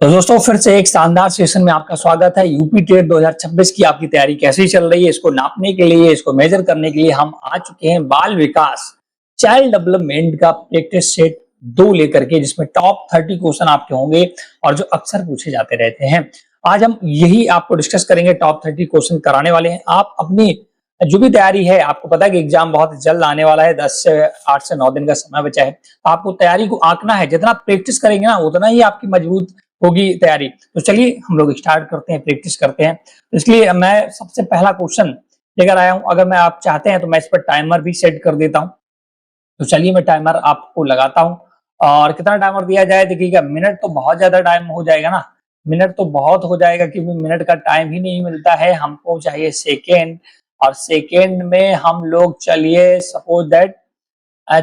तो दोस्तों फिर से एक शानदार सेशन में आपका स्वागत है। यूपी टेट 2026 की आपकी तैयारी कैसी चल रही है, इसको नापने के लिए, इसको मेजर करने के लिए हम आ चुके हैं बाल विकास चाइल्ड डेवलपमेंट का प्रैक्टिस सेट 2 लेकर के, जिसमें टॉप 30 क्वेश्चन आपके होंगे और जो अक्सर पूछे जाते रहते हैं। आज हम यही आपको डिस्कस करेंगे, टॉप 30 क्वेश्चन कराने वाले हैं। आप अपनी जो भी तैयारी है, आपको पता है कि एग्जाम बहुत जल्द आने वाला है, 8 से 9 दिन का समय बचा है। तो आपको तैयारी को आंकना है, जितना प्रैक्टिस करेंगे ना उतना ही आपकी मजबूत होगी तैयारी। तो चलिए हम लोग स्टार्ट करते हैं, प्रैक्टिस करते हैं। तो इसलिए मैं सबसे पहला क्वेश्चन लेकर आया हूं। अगर मैं आप चाहते हैं तो मैं इस पर टाइमर भी सेट कर देता हूं। तो चलिए मैं टाइमर आपको लगाता हूं। और कितना टाइमर दिया जाए देखिएगा। मिनट तो बहुत ज्यादा टाइम हो जाएगा ना, मिनट तो बहुत हो जाएगा क्योंकि मिनट का टाइम ही नहीं मिलता है, हमको चाहिए सेकेंड। और सेकेंड में हम लोग चलिए सपोज दैट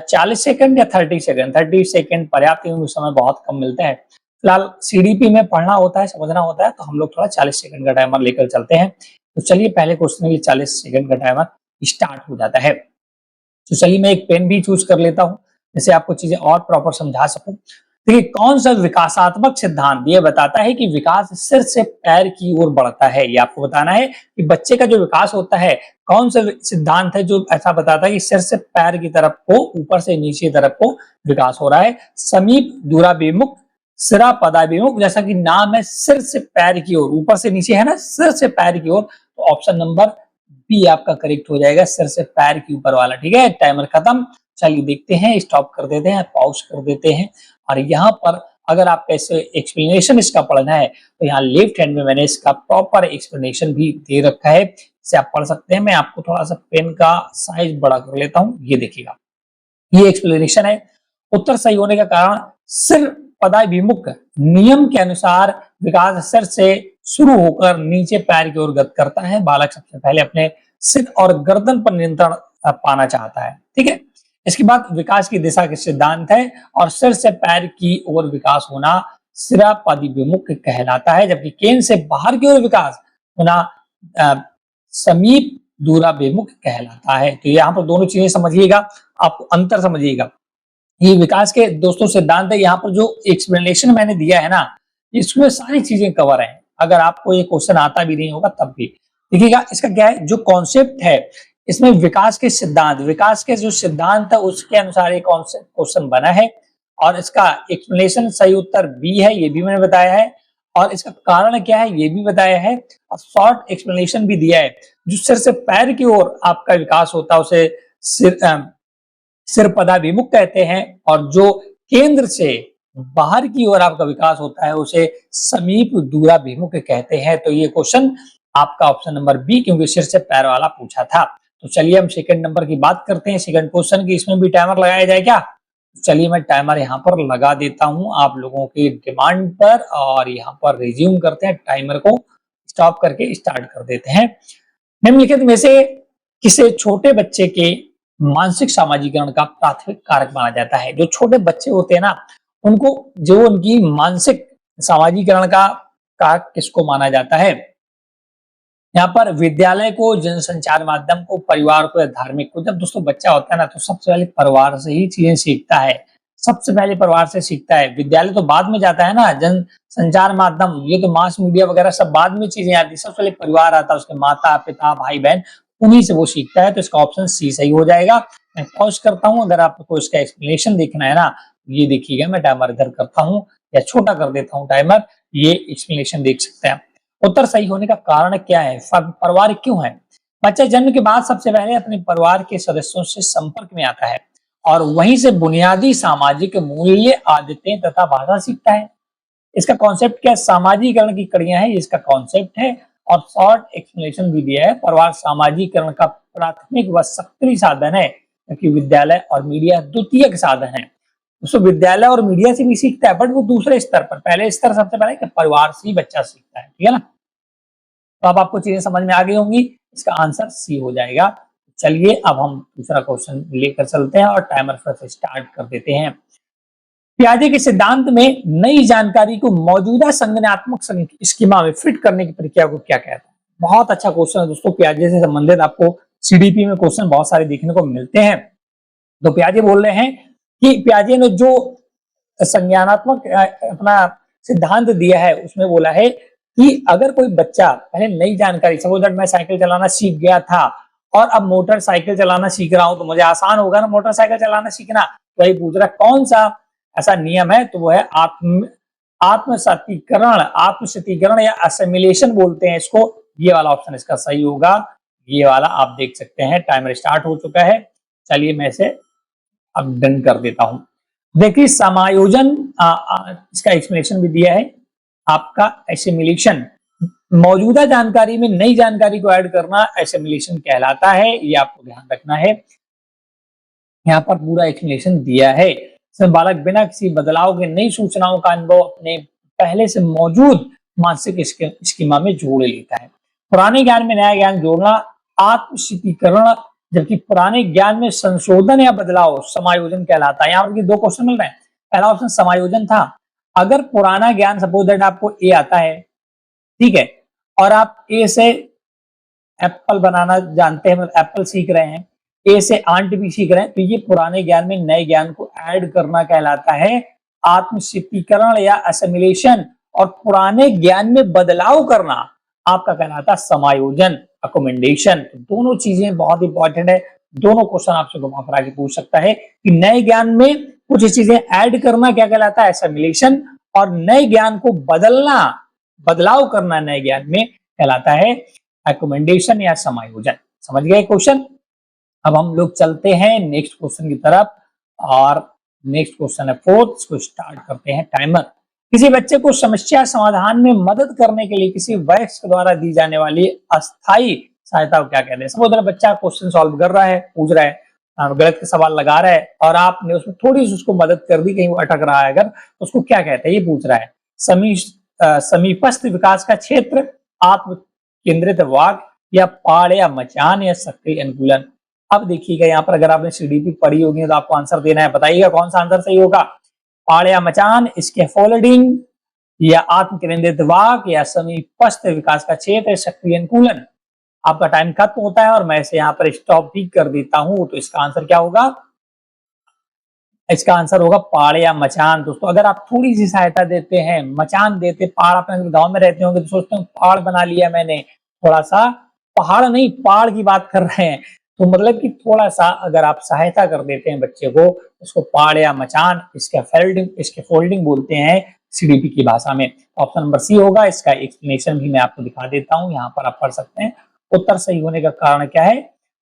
40 सेकंड या 30 सेकंड, 30 सेकंड पर्याप्त, क्योंकि समय बहुत कम मिलते हैं। फिलहाल सीडीपी में पढ़ना होता है, समझना होता है, तो हम लोग थोड़ा 40 सेकंड का टाइमर लेकर चलते हैं। तो चलिए पहले क्वेश्चन के लिए 40 सेकंड का टाइमर स्टार्ट हो जाता है। तो चलिए मैं एक पेन भी चूज कर लेता हूं, जिससे आपको चीजें और प्रॉपर समझा सकूं। देखिए कौन सा विकासात्मक सिद्धांत ये बताता है कि विकास सिर से पैर की ओर बढ़ता है। ये आपको बताना है कि बच्चे का जो विकास होता है, कौन सा सिद्धांत है जो ऐसा बताता है कि सिर से पैर की तरफ को, ऊपर से नीचे तरफ को विकास हो रहा है। समीप दूराभिमुख सिरा पदाभिमुख, जैसा कि नाम है, सिर से पैर की ओर, ऊपर से नीचे है ना, सिर से पैर की ओर। तो ऑप्शन नंबर बी आपका करेक्ट हो जाएगा, सिर से पैर के ऊपर वाला। ठीक है, टाइमर खत्म। चलिए देखते हैं, स्टॉप कर देते हैं, पॉज कर देते हैं। और यहाँ पर अगर आप ऐसे एक्सप्लेनेशन इसका पढ़ना है तो यहाँ लेफ्ट हैंड में मैंने इसका प्रॉपर एक्सप्लेनेशन भी दे रखा है, इसे आप पढ़ सकते हैं। मैं आपको थोड़ा सा पेन का साइज बड़ा कर लेता हूँ, ये देखिएगा, ये एक्सप्लेनेशन है। उत्तर सही होने का कारण, सिर पदाभिमुख नियम के अनुसार विकास सिर से शुरू होकर नीचे पैर की ओर गति करता है। बालक सबसे पहले अपने सिर और गर्दन पर नियंत्रण पाना चाहता है। ठीक है, इसके बाद विकास की दिशा के सिद्धांत है, और सिर से पैर की ओर विकास होना सिरा पदाभिमुख कहलाता है, जबकि केंद्र से बाहर की ओर विकास होना अ, समीप दूराभिमुख कहलाता है। तो यहाँ पर दोनों चीजें समझिएगा, आप अंतर समझिएगा। ये विकास के दोस्तों सिद्धांत है। यहाँ पर जो एक्सप्लेनेशन मैंने दिया है ना, इसमें सारी चीजें कवर है। अगर आपको ये क्वेश्चन आता भी नहीं होगा तब भी देखिएगा। इसका क्या है, जो कॉन्सेप्ट है इसमें, विकास के सिद्धांत, विकास के जो सिद्धांत है उसके अनुसार एक क्वेश्चन बना है। और इसका एक्सप्लेनेशन सही उत्तर बी है, ये भी मैंने बताया है। और इसका कारण क्या है ये भी बताया है, और शॉर्ट एक्सप्लेनेशन भी दिया है। जो सिर से पैर की ओर आपका विकास होता है उसे सिर पदाभिमुख कहते हैं, और जो केंद्र से बाहर की ओर आपका विकास होता है उसे समीप दूराभिमुख कहते हैं। तो ये क्वेश्चन आपका ऑप्शन नंबर बी, क्योंकि सिर से पैर वाला पूछा था। तो चलिए हम सेकंड नंबर की बात करते हैं, सेकंड क्वेश्चन की। इसमें भी टाइमर लगाया जाए क्या? चलिए मैं टाइमर यहाँ पर लगा देता हूँ आप लोगों की डिमांड पर, और यहाँ पर रिज्यूम करते हैं, टाइमर को स्टॉप करके स्टार्ट कर देते हैं। निम्नलिखित में से किसे छोटे बच्चे के मानसिक सामाजिकरण का प्राथमिक कारक माना जाता है? जो छोटे बच्चे होते हैं ना, उनको, जो उनकी मानसिक सामाजिकरण का कारक किसको माना जाता है? यहाँ पर विद्यालय को, जनसंचार माध्यम को, परिवार को या धार्मिक को। जब दोस्तों बच्चा होता है ना तो सबसे पहले परिवार से ही चीजें सीखता है, सबसे पहले परिवार से सीखता है। विद्यालय तो बाद में जाता है ना, जन संचार माध्यम, ये तो मास मीडिया वगैरह सब बाद में चीजें आती है। सबसे पहले परिवार आता है, उसके माता पिता भाई बहन, उन्हीं से वो सीखता है। तो इसका ऑप्शन सी सही हो जाएगा। मैं पॉज करता हूँ, अगर आपको इसका एक्सप्लेनेशन देखना है ना, ये देखिएगा, मैं टाइमर इधर करता हूँ या छोटा कर देता हूँ टाइमर, ये एक्सप्लेनेशन देख सकते हैं। उत्तर सही होने का कारण क्या है? परिवार क्यों है? बच्चा जन्म के बाद सबसे पहले अपने परिवार के सदस्यों से संपर्क में आता है, और वहीं से बुनियादी सामाजिक मूल्य, आदतें तथा भाषा सीखता है। इसका कॉन्सेप्ट क्या है? सामाजिकरण की कड़ियां है, इसका कॉन्सेप्ट है। और शॉर्ट एक्सप्लेनेशन भी दिया है, परिवार सामाजिकरण का प्राथमिक व सक्रिय साधन है, क्योंकि विद्यालय और मीडिया द्वितीयक साधन है। उसको विद्यालय और मीडिया से भी सीखता है, बट वो दूसरे स्तर पर। पहले स्तर सबसे पहले कि परिवार से ही बच्चा सीखता है। ठीक है ना? तो अब आपको चीजें समझ में आ गई होंगी, इसका आंसर सी हो जाएगा। चलिए अब हम दूसरा क्वेश्चन लेकर चलते हैं और टाइमर फिर से स्टार्ट कर देते हैं। पियाजे के सिद्धांत में नई जानकारी को मौजूदा संज्ञानात्मक स्कीमा में फिट करने की प्रक्रिया को क्या कहते हैं? बहुत अच्छा क्वेश्चन है दोस्तों, पियाजे से संबंधित आपको सीडीपी में क्वेश्चन बहुत सारे देखने को मिलते हैं। तो पियाजे बोल रहे हैं कि पियाजे ने जो संज्ञानात्मक अपना सिद्धांत दिया है उसमें बोला है कि अगर कोई बच्चा पहले नई जानकारी, सपोज दैट मैं साइकिल चलाना सीख गया था और अब मोटरसाइकिल चलाना सीख रहा हूं तो मुझे आसान होगा ना मोटरसाइकिल चलाना सीखना। तो वही पूछ रहा कौन सा ऐसा नियम है, तो वो है आत्मशतीकरण या असिमिलेशन बोलते हैं इसको। ये वाला ऑप्शन इसका सही होगा, ये वाला आप देख सकते हैं। टाइमर स्टार्ट हो चुका है, चलिए मैं इसे अब डन कर देता हूं। देखिए समायोजन, इसका एक्सप्लेनेशन भी दिया है आपका। एसिमिलेशन, मौजूदा जानकारी में नई जानकारी को ऐड करना एसिमिलेशन कहलाता है, ये आपको ध्यान रखना है। यहाँ पर पूरा एक्सप्लेनेशन दिया है। इसमें बालक बिना किसी बदलाव के नई सूचनाओं का अनुभव अपने पहले से मौजूद मानसिक स्कीमा में जोड़ लेता है। पुराने ज्ञान में नया ज्ञान जोड़ना आत्मशीतीकरण, जबकि पुराने ज्ञान में संशोधन या बदलाव समायोजन कहलाता है। यहाँ पर दो क्वेश्चन मिल रहे हैं। पहला ऑप्शन समायोजन था, अगर पुराना ज्ञान सपोज दैट आपको ए आता है, ठीक है, और आप ए से एप्पल बनाना जानते हैं, मतलब एप्पल सीख रहे हैं, ए से आंट भी सीख रहे हैं, तो ये पुराने ज्ञान में नए ज्ञान को ऐड करना कहलाता है आत्मशीतीकरण या असिमिलेशन। और पुराने ज्ञान में बदलाव करना आपका कहलाता है समायोजन, अकोमेंडेशन। दोनों चीजें बहुत इंपॉर्टेंट है, दोनों क्वेश्चन आपसे घुमा फिरा के पूछ सकता है कि नए ज्ञान में कुछ चीजें ऐड करना क्या कहलाता है असिमिलेशन, और नए ज्ञान को बदलना, बदलाव करना नए ज्ञान में कहलाता है अकोमेंडेशन या समायोजन। समझ गए क्वेश्चन। अब हम लोग चलते हैं नेक्स्ट क्वेश्चन की तरफ, और नेक्स्ट क्वेश्चन है फोर्थ, इसको स्टार्ट करते हैं। टाइमर। किसी बच्चे को समस्या समाधान में मदद करने के लिए किसी वयस्क द्वारा दी जाने वाली अस्थायी सहायता को क्या कहते हैं। सपोज बच्चा क्वेश्चन सॉल्व कर रहा है, पूछ रहा है, गलत के सवाल लगा रहा है, और आपने उसमें थोड़ी सी उसको मदद कर दी, कहीं वो अटक रहा है अगर, तो उसको क्या कहते हैं ये पूछ रहा है। समीपस्थ विकास का क्षेत्र, आत्म केंद्रित वाक, या पाड़ या मचान, या सक्रिय अनुकूलन। अब देखिएगा यहाँ पर अगर आपने सीडीपी पढ़ी होगी तो आपको आंसर देना है, बताइएगा कौन सा आंसर सही होगा। पाड़ या मचान, स्कैफोल्डिंग, या आत्म केंद्रित वाक, या समीपस्थ विकास का क्षेत्र, सक्रिय अनुकूलन। आपका टाइम खत्म होता है और मैं इसे यहाँ पर स्टॉप भी कर देता हूं। तो इसका आंसर क्या होगा, इसका आंसर होगा पाड़ या मचान। दोस्तों अगर आप थोड़ी सी सहायता देते हैं, मचान देते, पहाड़, अपने गांव में रहते होंगे तो सोचते हैं पहाड़ बना लिया मैंने, थोड़ा सा, पहाड़ नहीं पहाड़ की बात कर रहे हैं, तो मतलब कि थोड़ा सा अगर आप सहायता कर देते हैं बच्चे को, उसको पाड़ या मचान, इसके फोल्डिंग बोलते हैं सीडीपी की भाषा में। ऑप्शन नंबर सी होगा। इसका एक्सप्लेनेशन भी मैं आपको दिखा देता हूं, यहाँ पर आप पढ़ सकते हैं। उत्तर सही होने का कारण क्या है,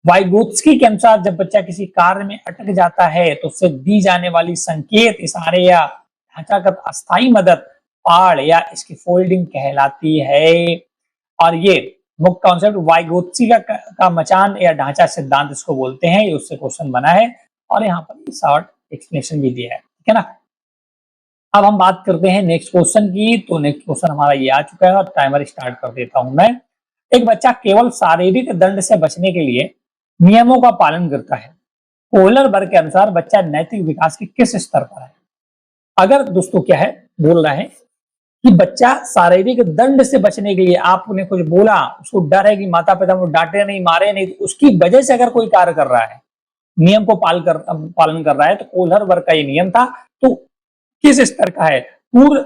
वाइगोत्स्की के अनुसार जब बच्चा किसी कार्य में अटक जाता है तो उससे दी जाने वाली संकेत, इशारे या ढांचागत अस्थायी मदद पाड़ या इसकी फोल्डिंग कहलाती है। और ये मुख्य कॉन्सेप्ट वाइगोत्स्की का मचान या ढांचा सिद्धांत इसको बोलते हैं। ये उससे क्वेश्चन बना है और यहाँ पर शॉर्ट एक्सप्लेनेशन भी दिया है, ठीक है ना। अब हम बात करते हैं नेक्स्ट क्वेश्चन की। तो नेक्स्ट क्वेश्चन हमारा ये आ चुका है और टाइमर स्टार्ट कर देता हूं मैं। एक बच्चा केवल शारीरिक दंड से बचने के लिए नियमों का पालन करता है। कोहलर वर्ग के अनुसार बच्चा नैतिक विकास के किस स्तर पर है। अगर दोस्तों क्या है, बोल रहा है कि बच्चा शारीरिक दंड से बचने के लिए, आपने कुछ बोला, उसको डर है कि माता पिता को डांटे नहीं, मारे नहीं, तो उसकी वजह से अगर कोई कार्य कर रहा है, नियम को पालन कर रहा है, तो कोहलर वर्ग का ये नियम था। तो किस स्तर का है, पूर्व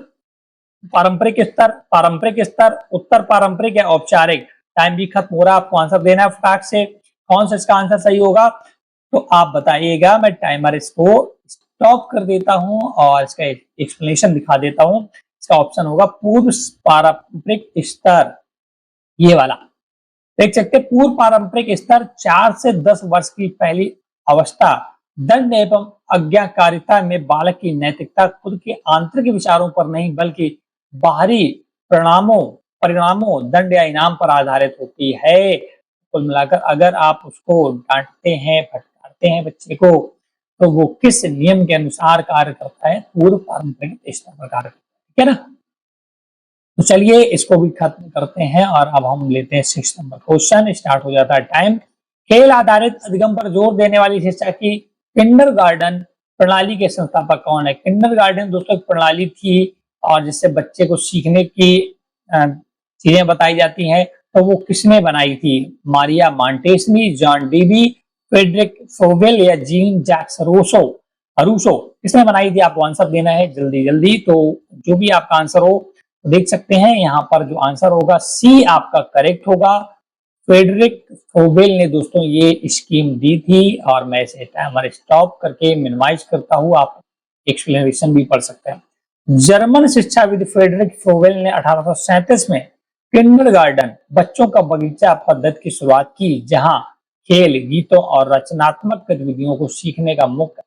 पारंपरिक स्तर, उत्तर पारंपरिक या औपचारिक। टाइम भी खत्म हो रहा है, आपको आंसर देना है फटाक से, कौन सा इसका आंसर सही होगा तो आप बताइएगा। मैं टाइमर इसको स्टॉप कर देता हूं और इसका एक्सप्लेनेशन दिखा देता हूं। इसका ऑप्शन होगा पूर्व पारंपरिक स्तर, ये वाला देख सकते हैं। पूर्व पारंपरिक स्तर 4 से 10 वर्ष की पहली अवस्था, दंड एवं आज्ञाकारिता में बालक की नैतिकता खुद के आंतरिक विचारों पर नहीं बल्कि बाहरी परिणामों, दंड या इनाम पर आधारित होती है। कुल मिलाकर अगर आप उसको डांटते हैं, फटकारते हैं बच्चे को, तो वो किस नियम के अनुसार कार्य करता है, पूर्व पारंपरिक स्तर पर कार्य करता है, ठीक है ना। तो चलिए इसको भी खत्म करते हैं और अब हम लेते हैं 6 नंबर क्वेश्चन। स्टार्ट हो जाता है टाइम। खेल आधारित अधिगम पर जोर देने वाली शिक्षा की किंडरगार्टन प्रणाली के संस्थापक कौन है। किंडरगार्टन दोस्तों एक प्रणाली थी और जिससे बच्चे को सीखने की चीजें बताई जाती हैं, तो वो किसने बनाई थी, Maria Montessori, John Dewey, Friedrich Froebel या जीन जैक्स रूसो। रूसो। किसने बनाई थी? आपको आंसर देना है जल्दी जल्दी। तो जो भी आपका आंसर हो देख सकते हैं यहाँ पर जो आंसर होगा सी आपका करेक्ट होगा। फ्रेडरिक फ्रोबेल ने दोस्तों ये स्कीम दी थी और मैं इसे टाइमर स्टॉप करके मिनिमाइज करता हूँ, आप एक्सप्लेनेशन भी पढ़ सकते हैं। जर्मन शिक्षाविद फ्रेडरिक फ्रोबेल ने 1837 में किंडरगार्टन बच्चों का बगीचा पद्धति की शुरुआत की, जहां खेल, गीतों और रचनात्मक गतिविधियों को सीखने का मुख्य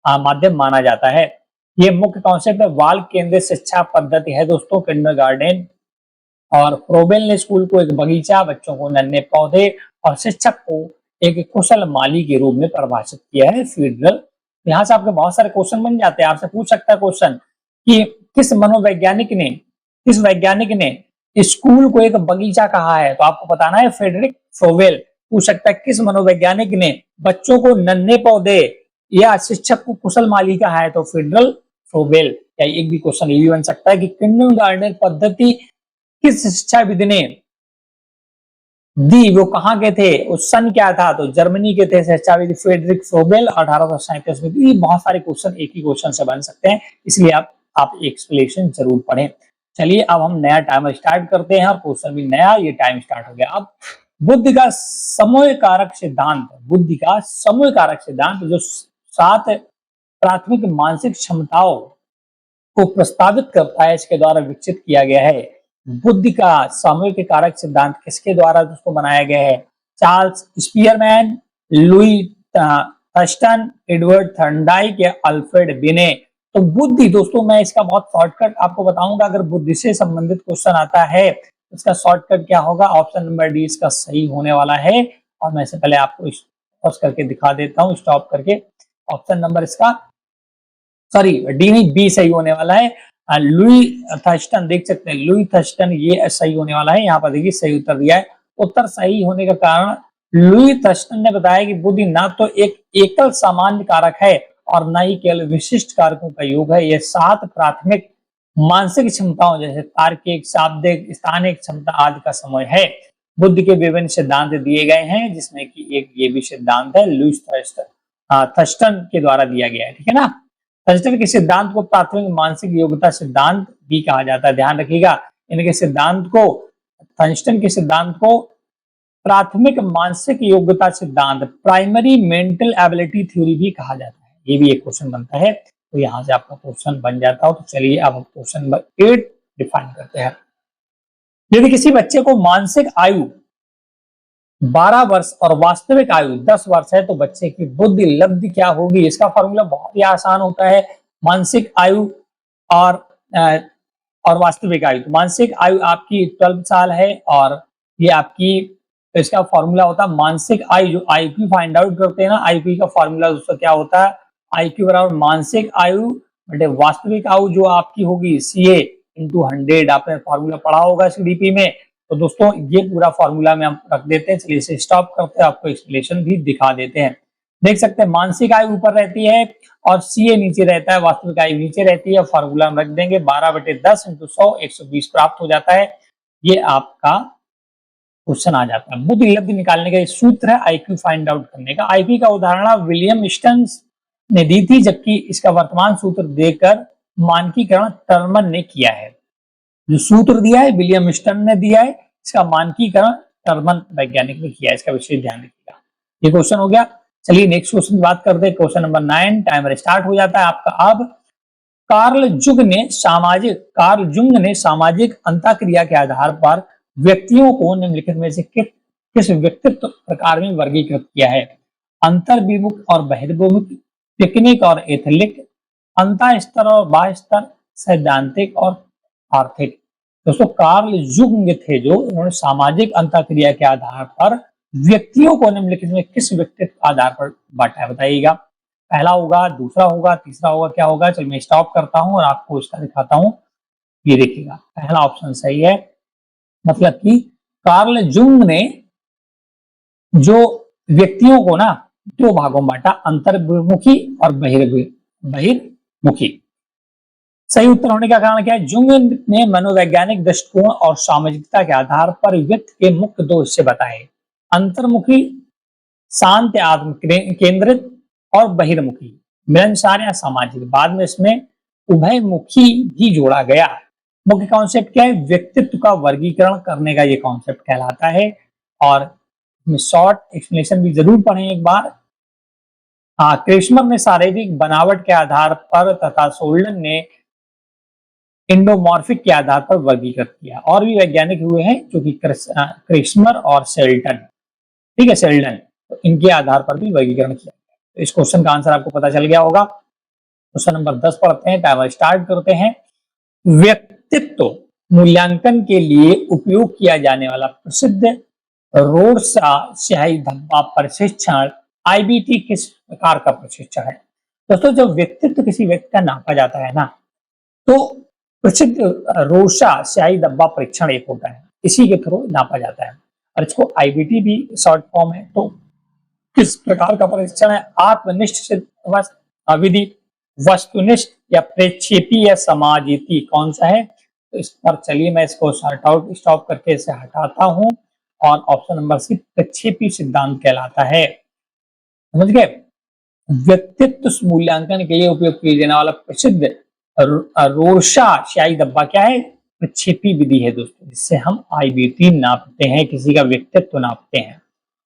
माध्यम माना जाता है। ये मुख्य कॉन्सेप्ट बाल केंद्रित शिक्षा पद्धति है दोस्तों, किंडरगार्टन। और फ्रोबेल ने स्कूल को एक बगीचा, बच्चों को नन्हे पौधे और शिक्षक को एक कुशल माली के रूप में परिभाषित किया है। फीडरल, यहाँ से आपके बहुत सारे क्वेश्चन बन जाते हैं। आपसे पूछ सकता है क्वेश्चन कि किस वैज्ञानिक ने स्कूल को एक बगीचा कहा है, तो आपको बताना है फ्रेडरिक फ्रोबेल। पूछ सकता है किस मनोवैज्ञानिक ने बच्चों को नन्हे पौधे या शिक्षक को कुशल माली कहा है, तो फ्रेडरिक फ्रोबेल। या एक भी क्वेश्चन ये भी बन सकता है कि किंडरगार्टन पद्धति किस शिक्षाविद ने दी, वो कहाँ के थे, उस सन क्या था, तो जर्मनी के थे शिक्षाविद फ्रेडरिक फ्रोबेल 1837 में। ये बहुत सारे क्वेश्चन एक ही क्वेश्चन से बन सकते हैं, इसलिए आप एक्सप्लेनेशन जरूर पढ़ें। चलिए अब हम नया टाइमर स्टार्ट करते हैं और क्वेश्चन भी नया, ये टाइम स्टार्ट हो गया। अब बुद्धि का समूह कारक सिद्धांत जो 7 प्राथमिक मानसिक क्षमताओं को प्रस्तावित करता है, इसके द्वारा विकसित किया गया है। बुद्धि का सामूहिक कारक सिद्धांत किसके द्वारा दोस्तों बनाया गया है? Charles Spearman, Louis Thurston, Edward Thorndike या अल्फ्रेड बिने। तो बुद्धि दोस्तों, मैं इसका बहुत शॉर्टकट आपको बताऊंगा। अगर बुद्धि से संबंधित क्वेश्चन आता है इसका शॉर्टकट क्या होगा? ऑप्शन नंबर डी इसका सही होने वाला है। और मैं इससे पहले आपको पॉज करके दिखा देता हूँ, स्टॉप करके। ऑप्शन नंबर इसका डी नहीं, बी सही होने वाला है। लुई थर्स्टन, देख सकते हैं लुई थर्स्टन, ये सही होने वाला है। यहाँ पर देखिए सही उत्तर दिया है। उत्तर सही होने का कारण लुई थर्स्टन ने बताया कि बुद्धि ना तो एक एकल सामान्य कारक है और ना ही केवल विशिष्ट कारकों का योग है। यह 7 प्राथमिक मानसिक क्षमताओं जैसे तार्किक, शाब्दिक, स्थानिक क्षमता आदि का समूह है। बुद्धि के विभिन्न सिद्धांत दिए गए हैं, जिसमें कि एक ये भी सिद्धांत है लुई थर्स्टन के द्वारा दिया गया है, ठीक है ना। थर्स्टन के सिद्धांत को प्राथमिक मानसिक योग्यता सिद्धांत भी कहा जाता है। ध्यान रखिएगा, इनके सिद्धांत को, थर्स्टन के सिद्धांत को प्राथमिक मानसिक योग्यता सिद्धांत, प्राइमरी मेंटल एबिलिटी थ्योरी भी कहा जाता है। ये भी एक क्वेश्चन बनता है, तो यहां से आपका क्वेश्चन बन जाता हो। तो चलिए अब हम क्वेश्चन नंबर 8 डिफाइन करते हैं। यदि किसी बच्चे को मानसिक आयु 12 वर्ष और वास्तविक आयु 10 वर्ष है, तो बच्चे की बुद्धि लब्धि क्या होगी? इसका फॉर्मूला बहुत ही आसान होता है। मानसिक आयु और वास्तविक आयु। तो मानसिक आयु आपकी 12 साल है और ये आपकी, इसका फॉर्मूला होता है मानसिक आयु, जो आईक्यू फाइंड आउट करते हैं ना, आईक्यू का फॉर्मूला दोस्तों क्या होता है? आईक्यू बराबर मानसिक आयु बटे वास्तविक आयु, जो आपकी होगी CA इंटू 100। आपने फॉर्मूला पढ़ा होगा CDP में। तो दोस्तों ये पूरा फॉर्मूला में हम रख देते हैं। चलिए इसे स्टॉप करते हैं, आपको एक्सप्लेनेशन भी दिखा देते हैं। देख सकते हैं मानसिक आयु ऊपर रहती है और CA नीचे रहता है, वास्तविक आयु नीचे रहती है। फॉर्मूला हम रख देंगे 12/10 इंटू 100, 120 प्राप्त हो जाता है। ये आपका क्वेश्चन आ जाता है। बुद्धि लब्धि निकालने का एक सूत्र है आईक्यू फाइंड आउट करने का। आईक्यू का उदाहरण विलियम स्टन्स ने दी थी, जबकि इसका वर्तमान सूत्र देकर मानकीकरण टर्मन ने किया है। जो सूत्र दिया है विलियम स्टर्न ने दिया है, इसका मानकीकरण टर्मन वैज्ञानिक ने किया है। इसका विशेष ध्यान रखिएगा। ये क्वेश्चन हो गया। चलिए नेक्स्ट क्वेश्चन की बात करते हैं। क्वेश्चन नंबर 9, टाइमर स्टार्ट हो जाता है आपका अब। कार्ल जुंग ने सामाजिक अंतःक्रिया के आधार पर व्यक्तियों को निम्नलिखित में से किस व्यक्तित्व प्रकार में वर्गीकृत किया है? अंतर्विमुख और बहिर्मुख, पिकनिक और एथलिक, अंतः स्तर और बाह्य स्तर, सैद्धांतिक और आर्थिक। दोस्तों कार्ल जुंग थे जो, उन्होंने सामाजिक अंतःक्रिया के आधार पर व्यक्तियों को निम्नलिखित में किस व्यक्तित्व आधार पर बांटा है? बताइएगा। पहला होगा, दूसरा होगा, तीसरा होगा, क्या होगा? चलिए मैं स्टॉप करता हूं और आपको इसका दिखाता हूं। ये देखिएगा पहला ऑप्शन सही है। मतलब कि कार्ल जुंग ने जो व्यक्तियों को ना 2 भागों में बांटा, अंतर्मुखी और बहिर्मुखी। सही उत्तर होने का कारण क्या है? जुंग ने मनोवैज्ञानिक दृष्टिकोण और सामाजिकता के आधार पर व्यक्ति के मुख्य 2 हिस्से बताए। अंतर्मुखी शांत आत्म केंद्रित और बहिर्मुखी, मिलनसार या सामाजिक। बाद में इसमें उभयमुखी भी जोड़ा गया। मुख्य कॉन्सेप्ट क्या है? व्यक्तित्व का वर्गीकरण करने का ये कॉन्सेप्ट कहलाता है। और शॉर्ट एक्सप्लेनेशन भी जरूर पढ़ें एक बार। क्रेस्मर ने शारीरिक बनावट के आधार पर तथा सोल्डन ने इंडोमॉर्फिक के आधार पर वर्गीकृत किया। और भी वैज्ञानिक हुए हैं जो कि क्रेस्मर और सेल्टन, ठीक है, सेल्डन, तो इनके आधार पर भी वर्गीकरण किया। तो इस क्वेश्चन का आंसर आपको पता चल गया होगा। क्वेश्चन नंबर 10 पढ़ते हैं, टाइमर स्टार्ट करते हैं। व्यक्तित्व मूल्यांकन के लिए उपयोग किया जाने वाला प्रसिद्ध रोडसा स्याही धब्बा प्रशिक्षण आईबीटी किस प्रकार का प्रशिक्षण है? दोस्तों, जब व्यक्तित्व किसी व्यक्ति का नापा जाता है ना, तो प्रसिद्ध रोडसा स्याही धब्बा परीक्षण एक होता है, इसी के थ्रू नापा जाता है और इसको आईबीटी भी शॉर्ट फॉर्म है। तो किस प्रकार का परीक्षण है? आत्मनिष्ठ विधि, वस्तुनिष्ठ या प्रेक्षेपी या समाजिती, कौन सा है? तो इस पर चलिए मैं इसको शॉर्ट आउट स्टॉप करके इसे हटाता हूं और ऑप्शन नंबर सी प्रक्षेपी सिद्धांत कहलाता है। समझ गए? व्यक्तित्व मूल्यांकन के लिए उपयोग किए जाने वाला प्रसिद्ध रोडसा स्याही धब्बा क्या है? प्रक्षेपी विधि है दोस्तों, जिससे हम आईबीटी नापते हैं, किसी का व्यक्तित्व नापते हैं।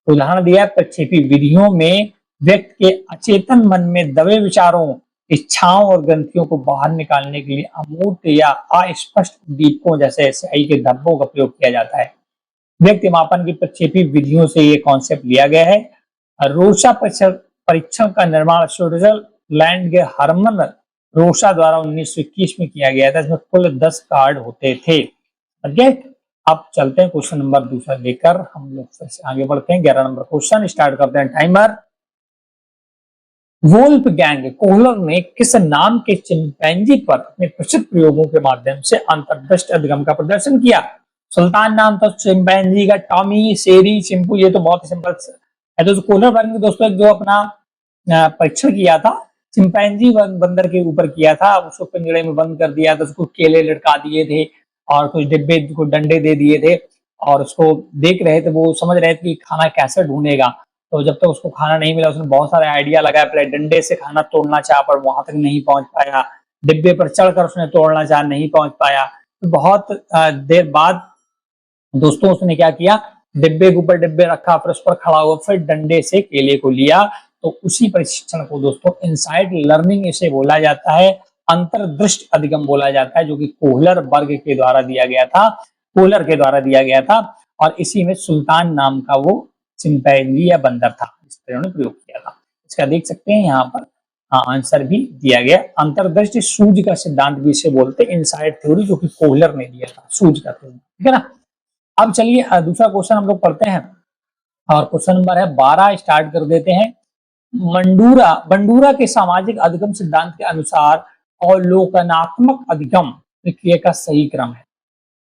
उदाहरण दिया, प्रक्षेपी विधियों में व्यक्ति के अचेतन मन में दबे विचारों, इच्छाओं और ग्रंथियों को बाहर निकालने के लिए अमूर्त या अस्पष्ट दीपकों जैसे स्याही के धब्बों का प्रयोग किया जाता है। व्यक्ति मापन की प्रक्षेपी विधियों से ये कॉन्सेप्ट लिया गया है। रोडसा परीक्षण का निर्माण स्विट्जरलैंड के हरमन रोडसा द्वारा 1921 में किया गया था। इसमें कुल 10 कार्ड होते थे। अब चलते हैं क्वेश्चन नंबर दूसरा लेकर हम लोग फिर से आगे बढ़ते हैं। 11 नंबर क्वेश्चन स्टार्ट करते हैं, टाइमर। वोल्फ गैंग कोहलर ने किस नाम के चिंपैंजी पर अपने प्रसिद्ध प्रयोगों के माध्यम से अंतर्दृष्टि अधिगम का प्रदर्शन किया? सुल्तान नाम था चिंपैंजी का, टॉमी, शेरी, चिंपू, ये तो बहुत ही सिंपल है। तो कोहलर वर्ग दोस्तों जो अपना परीक्षण किया था चिंपैंजी बंदर के ऊपर किया था, उसको पिंजड़े में बंद कर दिया था, उसको केले लटका दिए थे और कुछ डिब्बे को डंडे दे दिए थे और उसको देख रहे थे, वो समझ रहे थे कि खाना कैसे ढूंढेगा। तो जब तक उसको खाना नहीं मिला उसने बहुत सारे आइडिया लगाया, पहले डंडे से खाना तोड़ना चाहा पर वहां तक नहीं पहुंच पाया, डिब्बे पर चढ़कर उसने तोड़ना चाहा, नहीं पहुंच पाया। तो बहुत देर बाद दोस्तों उसने क्या किया, डिब्बे के ऊपर डिब्बे रखा, फिर उस पर खड़ा हुआ, फिर डंडे से केले को लिया। तो उसी प्रशिक्षण को दोस्तों इनसाइट लर्निंग इसे बोला जाता है, अंतर्दृष्टि अधिगम बोला जाता है, जो कि कोहलर वर्ग के द्वारा दिया गया था, कोहलर के द्वारा दिया गया था। और इसी में सुल्तान नाम का वो चिंपैंजी या बंदर था, इस पर उन्होंने प्रयोग किया था। इसका देख सकते हैं यहाँ पर आंसर भी दिया गया। अंतर्दृष्टि सूझ का सिद्धांत भी इसे बोलते हैं, इनसाइट थ्योरी, जो कि कोहलर ने दिया था, सूझ का थ्योरी, ठीक है ना। अब चलिए दूसरा क्वेश्चन हम लोग पढ़ते हैं और क्वेश्चन नंबर है 12 स्टार्ट कर देते हैं। बंडूरा के सामाजिक अधिगम सिद्धांत के अनुसार अवलोकनात्मक अधिगम प्रक्रिया का सही क्रम है।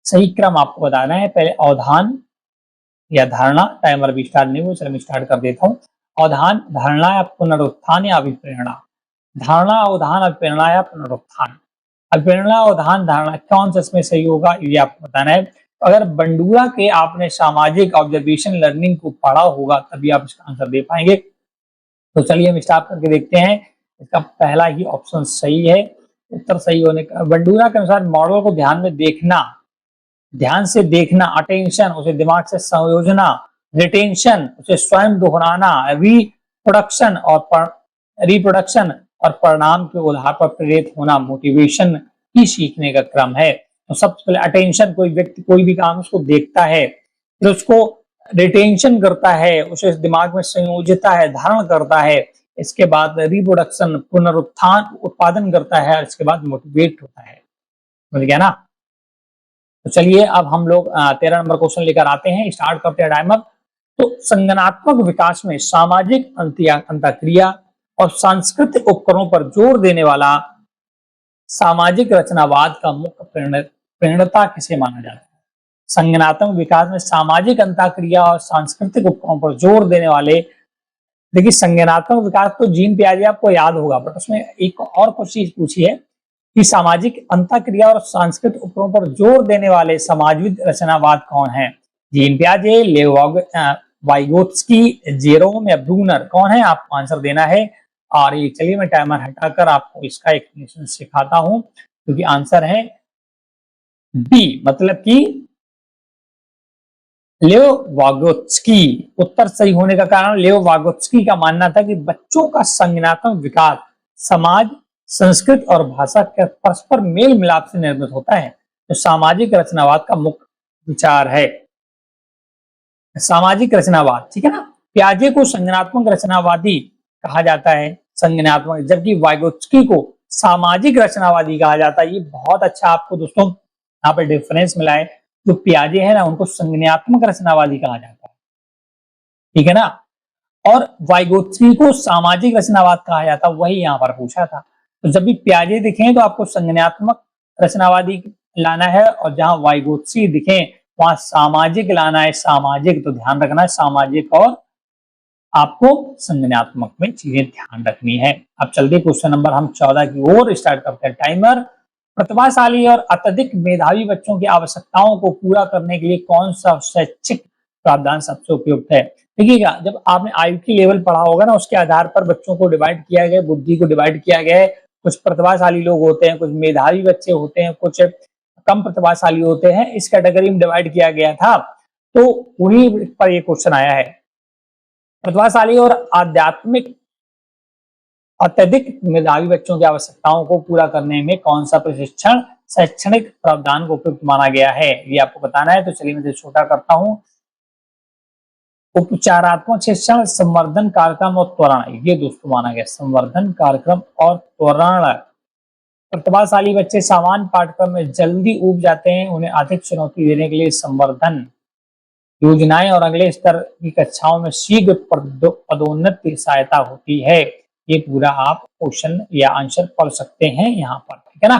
सही क्रम आपको बताना है, पहले अवधान या धारणा, टाइमर भी स्टार्ट नहीं हुआ, चलो मैं स्टार्ट कर देता हूँ। अवधान, धारणा या पुनरुत्थान या अभिप्रेरणा। धारणा, अवधान, अभिप्रेरणा या पुनरुत्थान। अभिप्रेरणा, अवधान, धारणा, कौन सा इसमें सही होगा ये आपको बताना है। अगर बंडूरा के आपने सामाजिक ऑब्जर्वेशन लर्निंग को पढ़ा होगा तभी आप इसका आंसर दे पाएंगे। तो चलिए हम स्टार्ट करके देखते हैं। इसका पहला ही ऑप्शन सही है। उत्तर सही होने का, बंडूरा के अनुसार मॉडल को ध्यान में देखना, ध्यान से देखना, अटेंशन, उसे दिमाग से संयोजना, रिटेंशन, उसे स्वयं दोहराना, रिप्रोडक्शन और परिणाम के आधार पर प्रेरित होना, मोटिवेशन ही सीखने का क्रम है। तो सबसे पहले अटेंशन, कोई व्यक्ति कोई भी काम उसको देखता है, फिर उसको रिटेंशन करता है, उसे दिमाग में संयोजता है, धारण करता है, इसके बाद रिप्रोडक्शन, पुनरुत्थान, उत्पादन करता है, और इसके बाद मोटिवेट होता है। समझ गया ना। तो चलिए अब हम लोग 13 नंबर क्वेश्चन लेकर आते हैं, स्टार्ट करते हैं टाइमर। तो संज्ञानात्मक विकास में सामाजिक अंतःक्रिया और सांस्कृतिक उपकरणों पर जोर देने वाला सामाजिक रचनावाद का मुख्य प्रेरणा किसे माना जाता है? संज्ञानात्मक विकास में सामाजिक अंतःक्रिया और सांस्कृतिक उपकरणों पर जोर देने वाले, देखिए संज्ञानात्मक विकास तो जीन पियाजे आपको याद होगा, बट उसमें एक और कुछ चीज पूछी है कि सामाजिक अंतःक्रिया और सांस्कृतिक उपकरणों पर जोर देने वाले समाजविद रचनावाद कौन है? जीन पियाजे, लेव वाइगोत्स्की, जेरोम या ब्रूनर, कौन है? आपको आंसर देना है। और ये चलिए मैं टाइमर हटाकर आपको इसका एक्सप्लेनेशन सिखाता हूं, क्योंकि आंसर है बी, मतलब कि लेओ वागोत्स्की। उत्तर सही होने का कारण लेओ वागोत्स्की का मानना था कि बच्चों का संज्ञानात्मक विकास समाज, संस्कृति और भाषा के परस्पर मेल मिलाप से निर्मित होता है, जो सामाजिक रचनावाद का मुख्य विचार है। सामाजिक रचनावाद, ठीक है ना। प्याजे को संज्ञानात्मक रचनावादी कहा जाता है, संज्ञानात्मक, जबकि वाइगोत्स्की को सामाजिक रचनावादी कहा जाता है। ये बहुत अच्छा आपको दोस्तों यहाँ पे डिफरेंस मिला है। जो प्याजे है ना, उनको संज्ञानात्मक रचनावादी कहा जाता है, ठीक है ना, और वाइगोत्स्की को सामाजिक रचनावाद कहा जाता है। वही यहाँ पर पूछा था। तो जब भी प्याजे दिखे तो आपको संज्ञानात्मक रचनावादी लाना है, और जहां वाइगोत्स्की दिखे वहां सामाजिक लाना है। सामाजिक तो ध्यान रखना है, सामाजिक और आपको संज्ञानात्मक में चीजें ध्यान रखनी है। अब चलते क्वेश्चन नंबर हम 14 की ओर स्टार्ट करते हैं। टाइमर। प्रतिभाशाली और अत्यधिक मेधावी बच्चों की आवश्यकताओं को पूरा करने के लिए कौन सा शैक्षिक प्रावधान सबसे उपयुक्त है? देखिएगा, जब आपने आयु की लेवल पढ़ा होगा ना, उसके आधार पर बच्चों को डिवाइड किया गया, बुद्धि को डिवाइड किया गया है। कुछ प्रतिभाशाली लोग होते हैं, कुछ मेधावी बच्चे होते हैं, कुछ कम प्रतिभाशाली होते हैं, इस कैटेगरी में डिवाइड किया गया था। तो वही पर ये क्वेश्चन आया है। प्रतिभाशाली और आध्यात्मिक अत्यधिक मेधावी बच्चों की आवश्यकताओं को पूरा करने में कौन सा प्रशिक्षण शैक्षणिक प्रावधान को उपयुक्त माना गया है, ये आपको बताना है। तो चलिए मैं छोटा करता हूं। उपचारात्मक शिक्षण, संवर्धन कार्यक्रम और त्वरण, ये दोस्तों माना गया, संवर्धन कार्यक्रम और त्वरण। प्रतिभाशाली बच्चे सामान्य पाठ्यक्रम में जल्दी ऊब जाते हैं, उन्हें अधिक चुनौती देने के लिए संवर्धन योजनाएं और अगले स्तर की कक्षाओं में शीघ्र पदोन्नति सहायता होती है। ये पूरा आप क्वेश्चन या आंसर पढ़ सकते हैं यहाँ पर, ठीक है ना।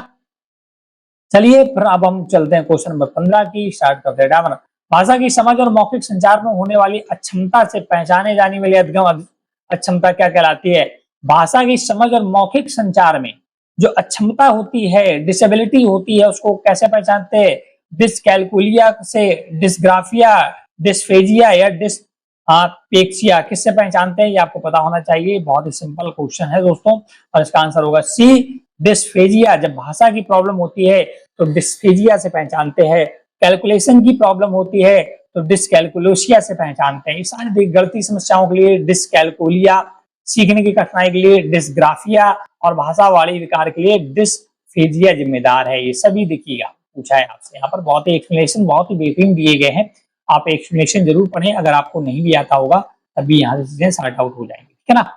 चलिए फिर अब हम चलते हैं क्वेश्चन नंबर 15 की, स्टार्ट करते हैं। भाषा की समझ और मौखिक संचार में होने वाली अक्षमता से पहचाने जाने वाली अधिगम अक्षमता क्या कहलाती है? भाषा की समझ और मौखिक संचार में जो अक्षमता होती है, डिसेबिलिटी होती है, उसको कैसे पहचानते हैं? डिसकैलकुलिया से, डिसग्राफिया, डिस्फेजिया या डिसपेक्सिया, किससे पहचानते हैं? ये आपको पता होना चाहिए। बहुत ही सिंपल क्वेश्चन है दोस्तों, और इसका आंसर होगा सी, डिस्फेजिया। जब भाषा की प्रॉब्लम होती है तो डिस्फेजिया से पहचानते हैं। कैलकुलेशन की प्रॉब्लम होती है तो डिसकैलकुलोसिया से पहचानते हैं। सारी गणितीय समस्याओं के लिए डिसकैलकुलिया, सीखने की कठिनाई के लिए डिसग्राफिया, और भाषा वाणी विकार के लिए डिस्फेजिया जिम्मेदार है। ये सभी देखिएगा पूछा है आपसे। यहाँ पर बहुत ही एक्सप्लेनेशन बहुत ही बेहतरीन दिए गए हैं। आप एक्सप्लेनेशन जरूर पढ़ें, अगर आपको नहीं भी आता होगा तभी यहाँ से चीजें सॉर्ट आउट हो जाएंगी, ठीक है ना।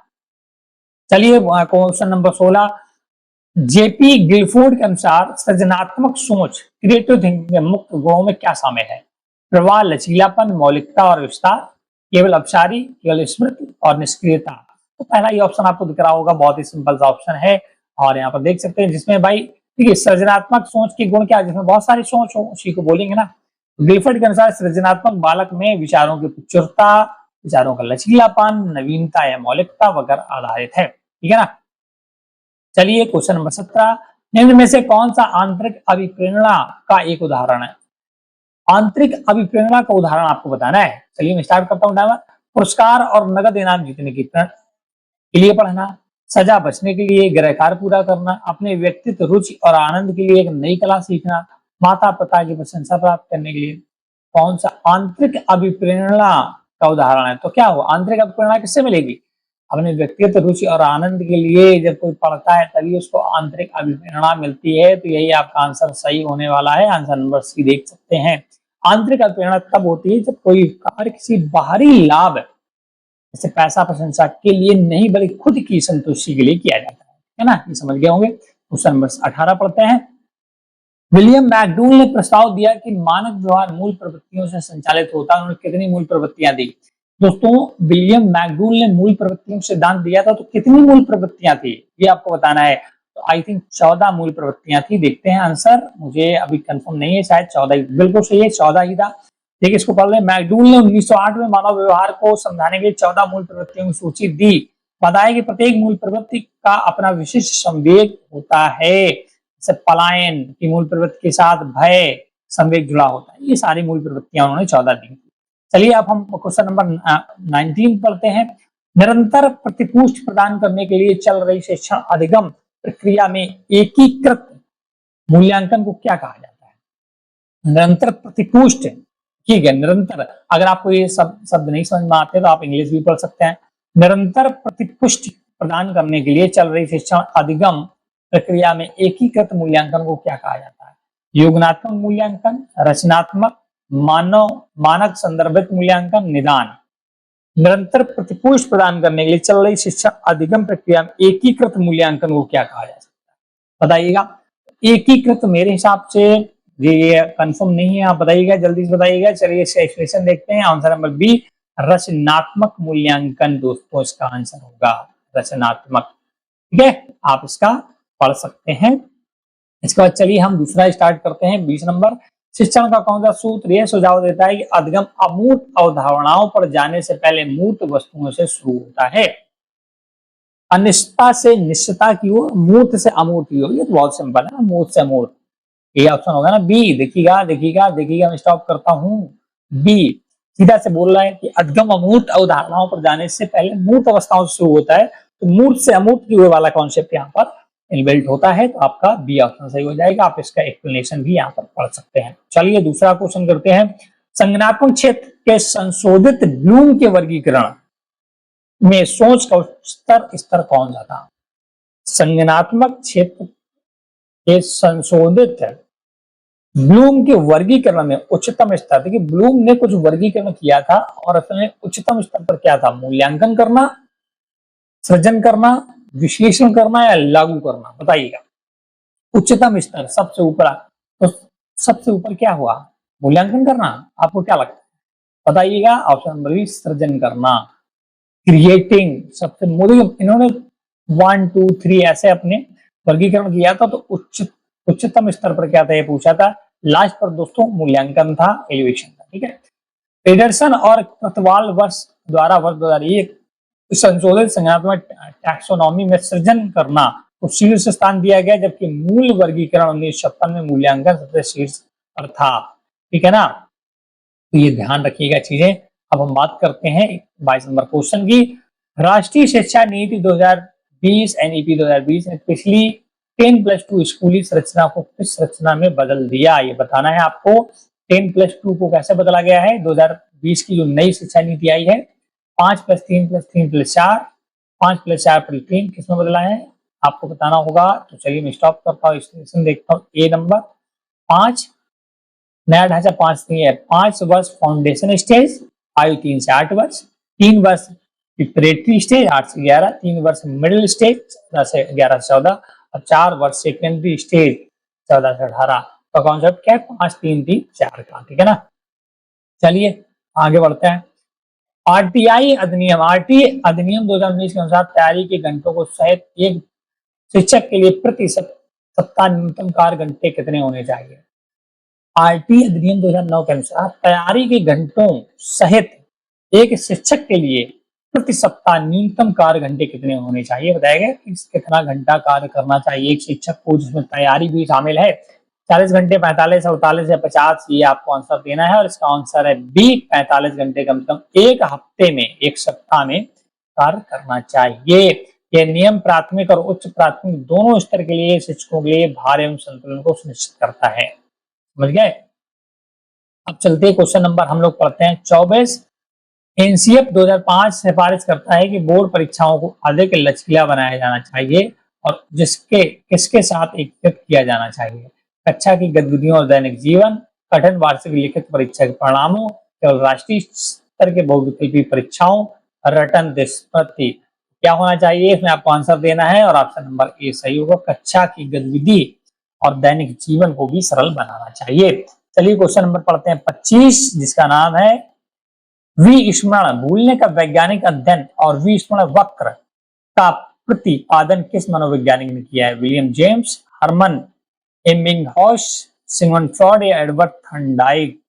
चलिए क्वेश्चन नंबर 16। जेपी गिलफोर्ड के अनुसार सृजनात्मक सोच, क्रिएटिव थिंकिंग के मुख्य गुणों में क्या शामिल है? प्रवाह, लचीलापन, मौलिकता और विस्तार, केवल अपसारी, केवल स्मृति और निष्क्रियता। तो पहला ये ऑप्शन आपको दिख रहा होगा, बहुत ही सिंपल सा ऑप्शन है। और यहाँ पर देख सकते हैं जिसमें भाई देखिए सृजनात्मक सोच के गुण क्या, जिसमें बहुत सारी सोच हो उसी को बोलेंगे ना। गिलफोर्ड के अनुसार सृजनात्मक बालक में विचारों की प्रचुरता, विचारों का लचीलापन, नवीनता या मौलिकता वगैरह आधारित है, ठीक है ना। चलिए क्वेश्चन नंबर 17। निम्न में से कौन सा आंतरिक अभिप्रेरणा का एक उदाहरण है? आंतरिक अभिप्रेरणा का उदाहरण आपको बताना है। चलिए मैं स्टार्ट करता हूं टाइमर। पुरस्कार और नगद इनाम जीतने के लिए पढ़ना, सजा बचने के लिए गृह कार्य पूरा करना, अपने व्यक्तित्व, रुचि और आनंद के लिए एक नई कला सीखना, माता पिता की प्रशंसा प्राप्त करने के लिए। कौन सा आंतरिक अभिप्रेरणा का उदाहरण है? तो क्या हो, आंतरिक अभिप्रेरणा किससे मिलेगी? अपने व्यक्तिगत रुचि और आनंद के लिए जब कोई पढ़ता है तभी उसको आंतरिक अभिप्रेरणा मिलती है। तो यही आपका आंसर सही होने वाला है। आंसर नंबर सी देख सकते हैं। आंतरिक अभिप्रेरणा तब होती है जब कोई कार्य किसी बाहरी लाभ, जैसे पैसा, प्रशंसा के लिए नहीं बल्कि खुद की संतुष्टि के लिए किया जाता है ना। ये समझ गए होंगे। क्वेश्चन नंबर 18 पढ़ते हैं। विलियम मैकडूल ने प्रस्ताव दिया कि मानव व्यवहार मूल प्रवृत्तियों से संचालित होता है। उन्होंने कितनी मूल प्रवृत्तियां दी? दोस्तों विलियम मैकडूल ने मूल प्रवृत्तियों से सिद्धांत दिया था, तो कितनी मूल प्रवृत्तियां थी ये आपको बताना है। तो आई थिंक 14 मूल प्रवृत्तियां थी। देखते हैं आंसर, मुझे अभी कंफर्म नहीं है, शायद 14 ही, बिल्कुल सही है, 14 ही था। देखिए इसको पढ़ ले। मैकडूल ने 1908 में मानव व्यवहार को समझाने के लिए 14 मूल प्रवृत्तियों की सूची दी। बताया कि प्रत्येक मूल प्रवृत्ति का अपना विशिष्ट संवेग होता है। जैसे पलायन की मूल प्रवृत्ति के साथ भय संवेग जुड़ा होता है। ये सारी मूल प्रवृत्तियां उन्होंने 14 दी। चलिए अब हम क्वेश्चन नंबर 19 पढ़ते हैं। निरंतर प्रतिपुष्टि प्रदान करने के लिए चल रही शिक्षण अधिगम प्रक्रिया में एकीकृत मूल्यांकन को क्या कहा जाता है? निरंतर प्रतिपुष्टि, ठीक है, निरंतर। अगर आपको ये शब्द नहीं समझ में आते तो आप इंग्लिश भी पढ़ सकते हैं। निरंतर प्रतिपुष्टि प्रदान करने के लिए चल रही शिक्षण अधिगम प्रक्रिया में एकीकृत मूल्यांकन को क्या कहा जाता है? योगात्मक मूल्यांकन, रचनात्मक, मानक संदर्भित मूल्यांकन, निदान। निरंतर प्रतिपुष्टि प्रदान करने के लिए चल रही शिक्षण अधिगम प्रक्रिया में एकीकृत मूल्यांकन को क्या कहा जा सकता है? बताइएगा। एकीकृत मेरे हिसाब से ये कंफर्म नहीं है, आप बताइएगा, जल्दी से बताइएगा। चलिए इसका एक्सप्रेशन देखते हैं। आंसर नंबर बी, रचनात्मक मूल्यांकन दोस्तों इसका आंसर होगा, रचनात्मक। ठीक है, आप इसका पढ़ सकते हैं। इसके बाद चलिए हम दूसरा स्टार्ट करते हैं। 20 नंबर, शिक्षण का कौन सा सूत्र यह सुझाव देता है कि अधिगम अमूर्त अवधारणाओं पर जाने से पहले मूर्त वस्तुओं से शुरू होता है? अनिश्चितता से निश्चितता की ओर, मूर्त से अमूर्त की ओर। ये तो बहुत सिंपल है, मूर्त से अमूर्त। ये ऑप्शन होगा ना बी। देखिएगा देखिएगा देखिएगा, मैं स्टॉप करता हूं। बी सीधा से बोल रहा है कि अधिगम अमूर्त अवधारणाओं पर जाने से पहले मूर्त अवस्थाओं से शुरू होता है, तो मूर्त से अमूर्त की ओर वाला कॉन्सेप्ट यहाँ पर इनबिल्ट होता है, तो आपका बी ऑप्शन सही हो जाएगा। आप इसका एक्सप्लेनेशन भी यहाँ पर पढ़ सकते हैं। चलिए दूसरा क्वेश्चन करते हैं। संज्ञानात्मक क्षेत्र के संशोधित ब्लूम के वर्गीकरण में सोच का स्तर कौन सा था? संज्ञानात्मक क्षेत्र के संशोधित ब्लूम के वर्गीकरण में उच्चतम स्तर, देखिए ब्लूम ने कुछ वर्गीकरण किया था और उसने उच्चतम स्तर पर क्या था? मूल्यांकन करना, सृजन करना, विश्लेषण करना या लागू करना? बताइएगा। उच्चतम स्तर सबसे ऊपर, तो सबसे ऊपर क्या हुआ? मूल्यांकन करना। आपको क्या लगता है? बताइएगा। ऑप्शन नंबर बी, सृजन करना, क्रिएटिंग। सबसे इन्होंने 1 2 3 ऐसे अपने वर्गीकरण किया था, तो उच्चतम स्तर पर क्या था ये पूछा था। लास्ट पर दोस्तों मूल्यांकन था, एलिवेशन था। ठीक है, पेडरसन और कृतवाल द्वारा वर्ष 2001 संशोधित संज्ञानात्मक टैक्सोनॉमी में सृजन करना को शीर्ष स्थान दिया गया, जबकि मूल वर्गीकरण 1956 में मूल्यांकन सबसे शीर्ष पर था। ठीक है ना, तो ये ध्यान रखिएगा चीजें। अब हम बात करते हैं 22 नंबर क्वेश्चन की। राष्ट्रीय शिक्षा नीति 2020 एनईपी 2020 ने पिछली 10+2 स्कूली संरचना को किस संरचना में बदल दिया? ये बताना है आपको। 10+2 को कैसे बदला गया है? 2020 की जो नई शिक्षा नीति आई है, 5+3+3+4, 5+4+3 किसमें बदला है आपको बताना होगा। तो चलिए मैं स्टॉप करता हूँ, स्टेशन देखता हूँ। ए नंबर 5 नया ढांचा 5 है। 5 वर्ष फाउंडेशन स्टेज, आयु 3 से 8 वर्ष, 3 वर्ष प्रिपरेटरी स्टेज 8 से 11, 3 वर्ष मिडिल स्टेज 10 से 11 से 14 और 4 वर्ष सेकेंडरी स्टेज 14 से 18 का कॉन्सेप्ट क्या है? 5 3 3 4 का। ठीक है ना, चलिए आगे बढ़ते हैं। आरटीआई अधिनियम 2019 के अनुसार तैयारी के घंटों को सहित एक शिक्षक के लिए प्रति सप्ताह न्यूनतम कार्य घंटे कितने होने चाहिए? आरटी अधिनियम 2009 के अनुसार तैयारी के घंटों सहित एक शिक्षक के लिए प्रति सप्ताह न्यूनतम कार्य घंटे कितने होने चाहिए? बताएगा कि कितना घंटा कार्य करना चाहिए एक शिक्षक को, जिसमें तैयारी भी शामिल है। 40 घंटे, 45, 48 या 50, ये आपको आंसर देना है। और इसका आंसर है बी, 45 घंटे कम से कम एक हफ्ते में, एक सप्ताह में कार्य करना चाहिए। यह नियम प्राथमिक और उच्च प्राथमिक दोनों स्तर के लिए शिक्षकों के लिए भार एवं संतुलन को सुनिश्चित करता है। समझ गए? अब चलते क्वेश्चन नंबर हम लोग पढ़ते हैं 24। एनसीएफ 2005 सिफारिश करता है कि बोर्ड परीक्षाओं को अधिक लचीला बनाया जाना चाहिए और किसके साथ एकीकृत किया जाना चाहिए? कक्षा की गतिविधियों और दैनिक जीवन, कठिन वार्षिक लिखित परीक्षा के परिणामों, केवल राष्ट्रीय स्तर के बहुविकल्पी परीक्षाओं, रटन निष्पत्ति। क्या होना चाहिए इसमें आपको आंसर देना है और ऑप्शन नंबर ए सही होगा। कक्षा की गतिविधि और दैनिक जीवन को भी सरल बनाना चाहिए। चलिए क्वेश्चन नंबर पढ़ते हैं 25, जिसका नाम है विस्मरण भूलने का वैज्ञानिक अध्ययन और विस्मरण वक्र का प्रतिपादन किस मनोवैज्ञानिक ने किया है? William James, Hermann Ebbinghaus, Sigmund Freud या एडवर्ड थर्नडाइक?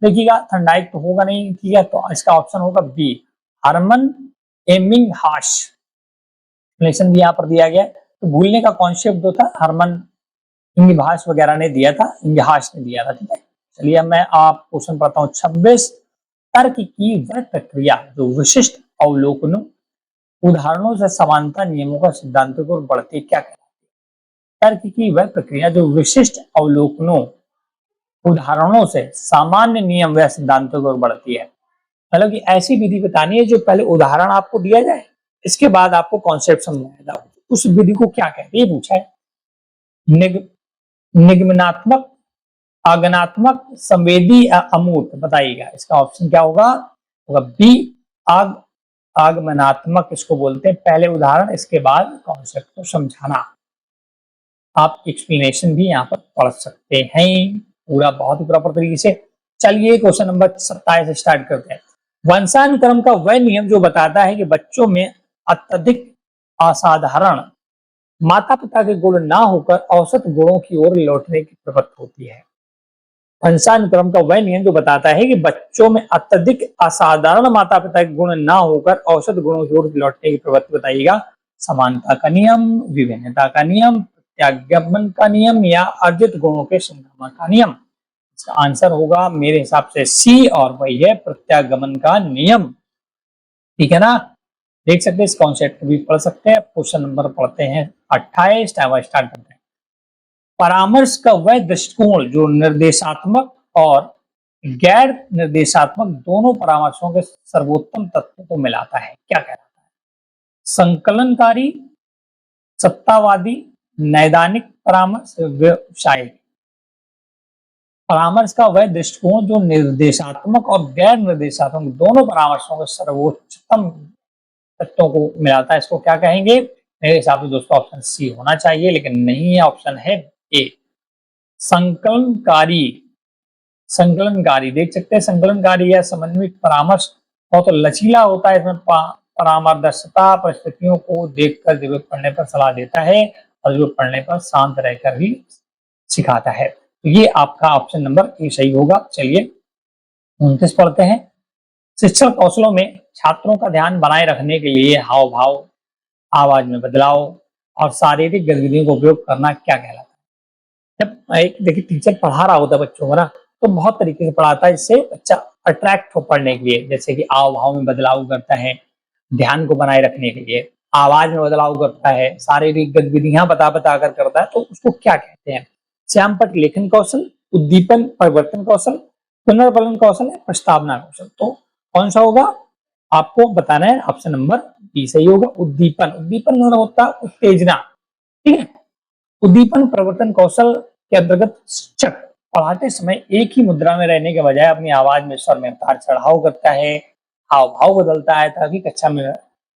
देखिएगा थर्नडाइक तो होगा नहीं, ठीक है, तो इसका ऑप्शन होगा बी, हरमन एबिंगहॉस। एक्सप्लेनेशन भी यहाँ पर दिया गया। तो भूलने का कॉन्सेप्ट जो था हरमन इंगिभास वगैरह ने दिया था, इंगिहास ने दिया था। ठीक है, चलिए मैं आप क्वेश्चन पढ़ता हूँ 26। तर्क की वह प्रक्रिया जो विशिष्ट अवलोकनों उदाहरणों से समानता नियमों का सिद्धांतों की ओर बढ़ती क्या कहलाती है? तर्क की वह प्रक्रिया जो विशिष्ट अवलोकनों, उदाहरणों से सामान्य नियम व सिद्धांतों की ओर बढ़ती है। मतलब कि ऐसी विधि बतानी है जो पहले उदाहरण आपको दिया जाए, इसके बाद आपको कॉन्सेप्ट समझाया जाए, उस विधि को क्या कहते हैं ये पूछा है। निग, निगमनात्मक, आगमनात्मक, संवेदी या अमूर्त, बताइएगा इसका ऑप्शन क्या होगा? बी आग आगमनात्मक इसको बोलते हैं, पहले उदाहरण इसके बाद कॉन्सेप्ट को समझाना। आप एक्सप्लेनेशन भी यहाँ पर पढ़ सकते हैं पूरा, बहुत ही प्रॉपर तरीके से। चलिए क्वेश्चन नंबर 27 से स्टार्ट करते हैं। वंशानुक्रम का वह नियम जो बताता है कि बच्चों में अत्यधिक असाधारण माता पिता के गुण ना होकर औसत गुणों की ओर लौटने की प्रवृत्ति होती है। वंशानुक्रम का वह नियम जो बताता है कि बच्चों में अत्यधिक असाधारण माता पिता के गुण ना होकर औसत गुणों की ओर लौटने की प्रवृत्ति बताइएगा। समानता का नियम, विभिन्नता का नियम, प्रत्यागमन का नियम या अर्जित गुणों के संक्रमण का नियम। इसका आंसर होगा मेरे हिसाब से सी, और वही है प्रत्यागमन का नियम। ठीक है ना, देख सकते हैं इस कॉन्सेप्ट को भी पढ़ सकते हैं। क्वेश्चन नंबर पढ़ते हैं 28, स्टार्ट करते हैं। परामर्श का वह दृष्टिकोण जो निर्देशात्मक और गैर निर्देशात्मक दोनों परामर्शों के सर्वोत्तम तत्वों को मिलाता है, क्या कहलाता है? संकलनकारी, सत्तावादी, नैदानिक परामर्श, व्यवसायिक। परामर्श का वह दृष्टिकोण जो निर्देशात्मक और गैर निर्देशात्मक दोनों परामर्शों के सर्वोच्चतम तत्वों को मिलाता है, इसको क्या कहेंगे? मेरे हिसाब से दोस्तों ऑप्शन सी होना चाहिए, लेकिन नहीं है, ऑप्शन है ए, संकलनकारी। संकलनकारी देख सकते हैं, संकलनकारी या समन्वित परामर्श बहुत लचीला होता है, इसमें परामर्शदाता परिस्थितियों को देखकर जरूरत पड़ने पर सलाह देता है और जरूरत पड़ने पर शांत रहकर भी सिखाता है। तो ये आपका ऑप्शन नंबर ए सही होगा। चलिए 29 पढ़ते हैं। शिक्षण कौशलों में छात्रों का ध्यान बनाए रखने के लिए हाव भाव, आवाज में बदलाव और शारीरिक गतिविधियों का उपयोग करना क्या कहलाता है? जब एक देखिए टीचर पढ़ा रहा होता है बच्चों को ना, तो बहुत तरीके से पढ़ाता है, इससे बच्चा अट्रैक्ट हो पढ़ने के लिए। जैसे कि हाव भाव में बदलाव करता है ध्यान को बनाए रखने के लिए, आवाज में बदलाव करता है, शारीरिक गतिविधियां बता कर करता है, तो उसको क्या कहते हैं? श्यामपट लेखन कौशल, उद्दीपन परिवर्तन कौशल, पुनर्बलन कौशल है, प्रस्तावना कौशल। तो कौन सा होगा आपको बताना है? ऑप्शन नंबर बी सही होगा, उद्दीपन। उद्दीपन मतलब होता है उत्तेजना, ठीक है। उद्दीपन परिवर्तन कौशल के अंतर्गत शिक्षक पढ़ाते समय एक ही मुद्रा में रहने के बजाय अपनी आवाज में स्वर में उतार चढ़ाव करता है, हाव भाव बदलता है, ताकि कक्षा में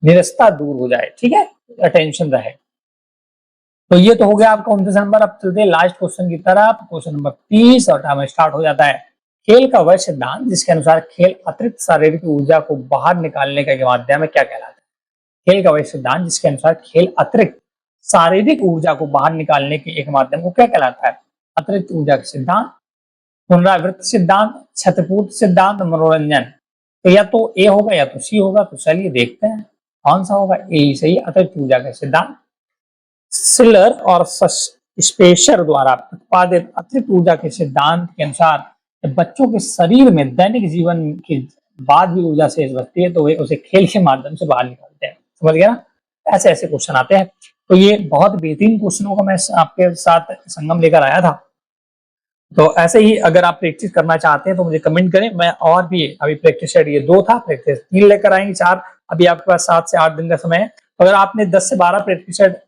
निरस्ता दूर हो जाए, ठीक है, अटेंशन रहे। तो ये तो हो गया आपका 29 नंबर। अब चलते हैं लास्ट क्वेश्चन की तरफ, क्वेश्चन नंबर 30, और टाइम स्टार्ट हो जाता है। खेल का वह सिद्धांत जिसके अनुसार खेल अतिरिक्त शारीरिक ऊर्जा को बाहर निकालने का माध्यम है, क्या कहलाता है? खेल का वह सिद्धांत जिसके अनुसार खेल अतिरिक्त शारीरिक ऊर्जा को बाहर निकालने के एक माध्यम को क्या कहलाता है? अतिरिक्त ऊर्जा का सिद्धांत, पुनरावृत्ति सिद्धांत, क्षतिपूर्ति सिद्धांत, मनोरंजन। तो या तो ए होगा या तो सी होगा। तो चलिए देखते हैं कौन सा होगा। ए सही, अतिरिक्त ऊर्जा का सिद्धांत। सिलर और स्पेशर द्वारा प्रतिपादित अतिरिक्त ऊर्जा के सिद्धांत के अनुसार बच्चों के शरीर में दैनिक जीवन के बाद भी ऊर्जा शेष बचती है, तो वे उसे खेल के माध्यम से बाहर निकालते हैं। समझ गया ना? ऐसे ऐसे क्वेश्चन आते हैं। तो ये बहुत बेहतरीन क्वेश्चनों को मैं आपके साथ संगम लेकर आया था। तो ऐसे ही अगर आप प्रैक्टिस करना चाहते हैं तो मुझे कमेंट करें, मैं और भी, अभी प्रैक्टिस सेट ये 2 था, प्रैक्टिस 3 लेकर आएंगे, 4। अभी आपके पास 7 से 8 दिन का समय है। अगर आपने 10 से 12 प्रैक्टिस सेट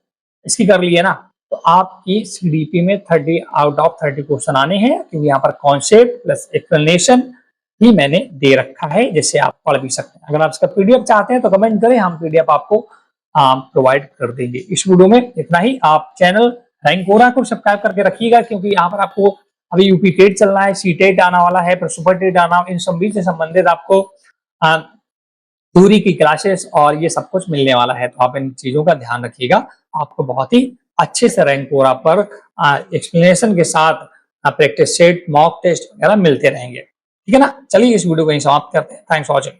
इसकी कर ली है ना, तो आपकी सीडीपी में 30 आउट ऑफ 30 क्वेश्चन आने हैं, क्योंकि यहाँ पर कॉन्सेप्ट प्लस एक्सप्लेनेशन ही मैंने दे रखा है, जिससे आप पढ़ भी सकते हैं। अगर आप इसका पीडीएफ चाहते हैं तो कमेंट करें, हम पीडीएफ आपको प्रोवाइड कर देंगे। इस वीडियो में इतना ही। आप चैनल रैंकोरा को सब्सक्राइब करके रखिएगा, क्योंकि यहाँ पर आपको अभी यूपी टेट चल रहा है, सी टेट आना वाला है, फिर सुपर टेट आना, इन सभी से संबंधित आपको दूरी की क्लासेस और ये सब कुछ मिलने वाला है। तो आप इन चीजों का ध्यान रखिएगा, आपको बहुत ही अच्छे से रैंकोरा पर एक्सप्लेनेशन के साथ प्रैक्टिस सेट, मॉक टेस्ट वगैरह मिलते रहेंगे। ठीक है ना? चलिए इस वीडियो को यहीं समाप्त करते हैं। Thanks for watching.